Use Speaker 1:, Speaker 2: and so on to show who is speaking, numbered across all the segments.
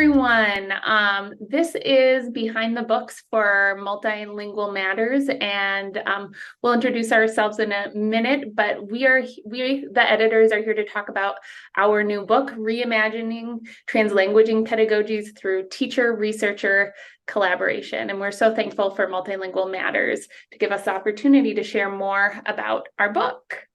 Speaker 1: everyone. This is Behind the Books for Multilingual Matters, and we'll introduce ourselves in a minute, but we, the editors, are here to talk about our new book, Reimagining Translanguaging Pedagogies Through Teacher-Researcher Collaboration. And we're so thankful for Multilingual Matters to give us the opportunity to share more about our book.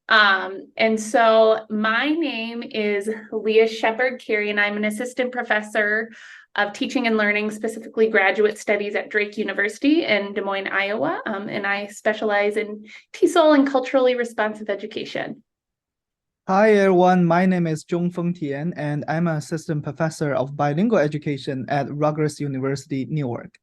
Speaker 1: And so my name is Leah Shepard-Carey, and I'm an assistant professor of teaching and learning, specifically graduate studies at Drake University in Des Moines, Iowa. And I specialize in TESOL and culturally responsive education.
Speaker 2: Hi everyone, my name is Zhongfeng Tian, and I'm an assistant professor of bilingual education at Rutgers University, Newark.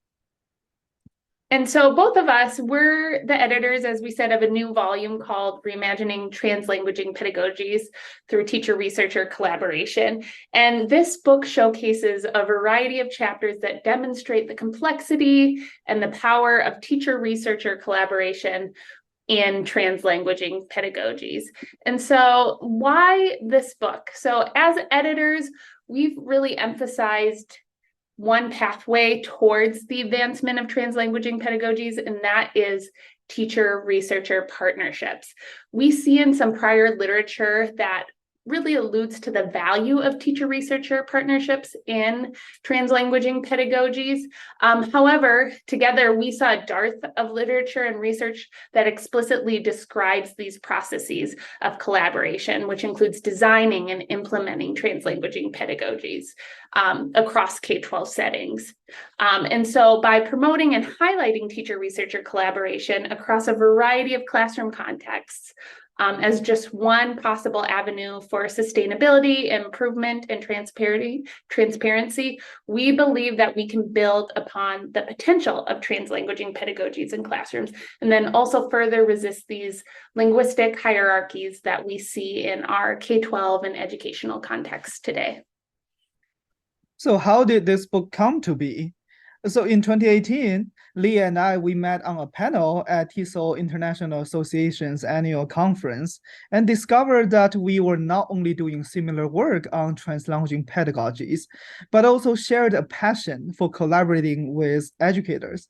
Speaker 1: And so both of us, we're the editors, as we said, of a new volume called Reimagining Translanguaging Pedagogies Through Teacher-Researcher Collaboration. And this book showcases a variety of chapters that demonstrate the complexity and the power of teacher-researcher collaboration in translanguaging pedagogies. And so why this book? So as editors, we've really emphasized one pathway towards the advancement of translanguaging pedagogies, and that is teacher-researcher partnerships. We see in some prior literature that really alludes to the value of teacher-researcher partnerships in translanguaging pedagogies. However, together we saw a dearth of literature and research that explicitly describes these processes of collaboration, which includes designing and implementing translanguaging pedagogies across K-12 settings. And so by promoting and highlighting teacher-researcher collaboration across a variety of classroom contexts, as just one possible avenue for sustainability, improvement, and transparency, we believe that we can build upon the potential of translanguaging pedagogies in classrooms, and then also further resist these linguistic hierarchies that we see in our K-12 and educational contexts today.
Speaker 2: So how did this book come to be? So in 2018, Leah and I, we met on a panel at TESOL International Association's annual conference and discovered that we were not only doing similar work on translanguaging pedagogies, but also shared a passion for collaborating with educators.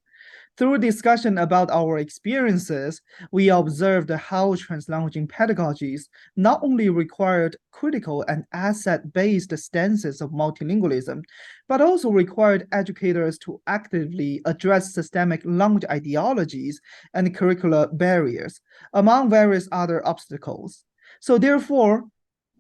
Speaker 2: Through discussion about our experiences, we observed how translanguaging pedagogies not only required critical and asset-based stances of multilingualism, but also required educators to actively address systemic language ideologies and curricular barriers, among various other obstacles. So therefore,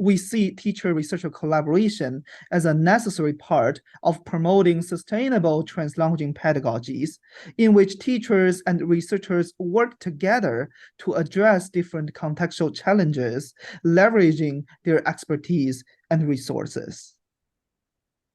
Speaker 2: we see teacher-researcher collaboration as a necessary part of promoting sustainable translanguaging pedagogies, in which teachers and researchers work together to address different contextual challenges, leveraging their expertise and resources.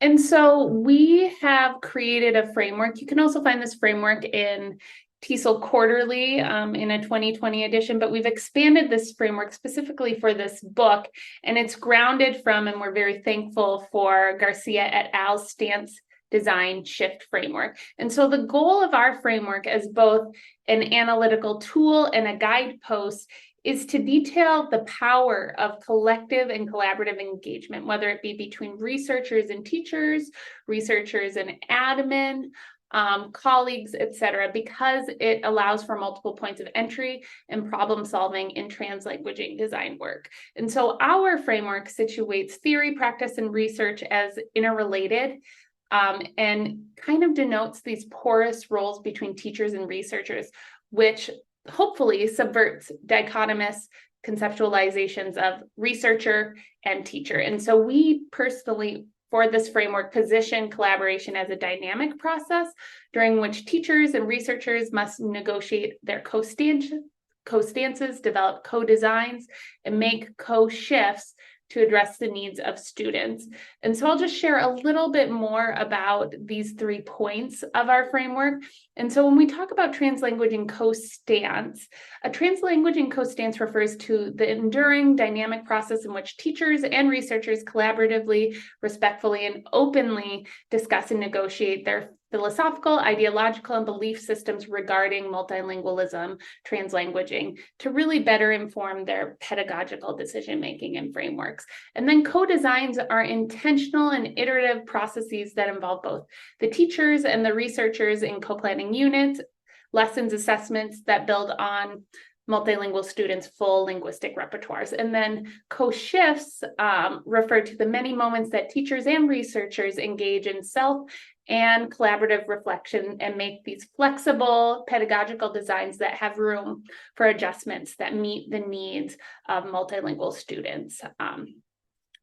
Speaker 1: And so we have created a framework. You can also find this framework in TESOL Quarterly in a 2020 edition, but we've expanded this framework specifically for this book, and it's grounded from, and we're very thankful for, Garcia et al.'s Stance Design Shift framework. And so the goal of our framework as both an analytical tool and a guidepost is to detail the power of collective and collaborative engagement, whether it be between researchers and teachers, researchers and admin, colleagues, etc., because it allows for multiple points of entry and problem solving in translanguaging design work. And so our framework situates theory, practice, and research as interrelated, and kind of denotes these porous roles between teachers and researchers, which hopefully subverts dichotomous conceptualizations of researcher and teacher. And so we personally, for this framework, position collaboration as a dynamic process during which teachers and researchers must negotiate their co-stances, develop co-designs, and make co-shifts to address the needs of students. And so I'll just share a little bit more about these 3 points of our framework. And so when we talk about translanguaging co-stance, a translanguaging co-stance refers to the enduring dynamic process in which teachers and researchers collaboratively, respectfully, and openly discuss and negotiate their philosophical, ideological, and belief systems regarding multilingualism, translanguaging, to really better inform their pedagogical decision-making and frameworks. And then co-designs are intentional and iterative processes that involve both the teachers and the researchers in co-planning units, lessons assessments that build on multilingual students' full linguistic repertoires. And then co-shifts refer to the many moments that teachers and researchers engage in self and collaborative reflection and make these flexible pedagogical designs that have room for adjustments that meet the needs of multilingual students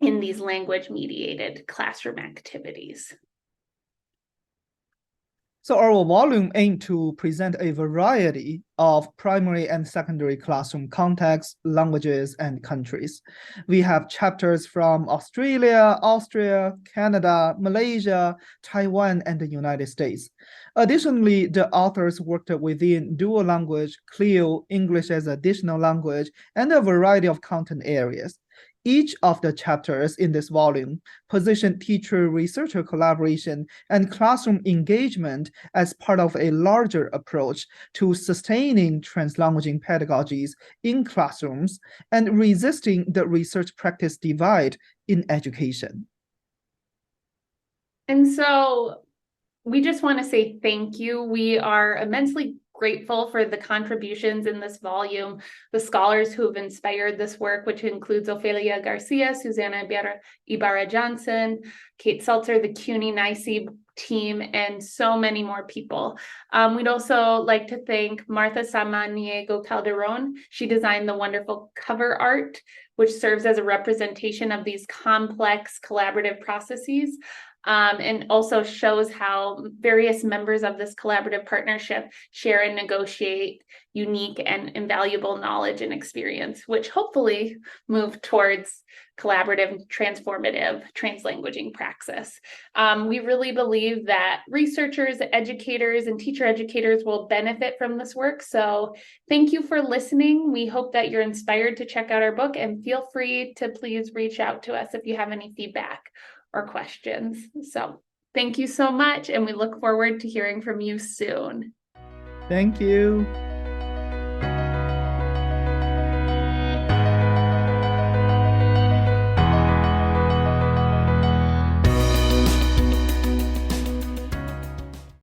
Speaker 1: in these language-mediated classroom activities.
Speaker 2: So our volume aimed to present a variety of primary and secondary classroom contexts, languages, and countries. We have chapters from Australia, Austria, Canada, Malaysia, Taiwan, and the United States. Additionally, the authors worked within dual language, CLIO, English as additional language, and a variety of content areas. Each of the chapters in this volume position teacher-researcher collaboration and classroom engagement as part of a larger approach to sustaining translanguaging pedagogies in classrooms and resisting the research practice divide in education.
Speaker 1: And so we just want to say thank you. We are immensely grateful for the contributions in this volume, the scholars who have inspired this work, which includes Ofelia Garcia, Susanna Ibarra-Johnson, Kate Seltzer, the CUNY NICE team, and so many more people. We'd also like to thank Martha Samaniego Calderon. She designed the wonderful cover art, which serves as a representation of these complex collaborative processes. And also shows how various members of this collaborative partnership share and negotiate unique and invaluable knowledge and experience, which hopefully move towards collaborative, transformative translanguaging praxis. We really believe that researchers, educators, and teacher educators will benefit from this work. So thank you for listening. We hope that you're inspired to check out our book, and feel free to please reach out to us if you have any feedback or questions. So thank you so much, and we look forward to hearing from you soon.
Speaker 2: Thank you.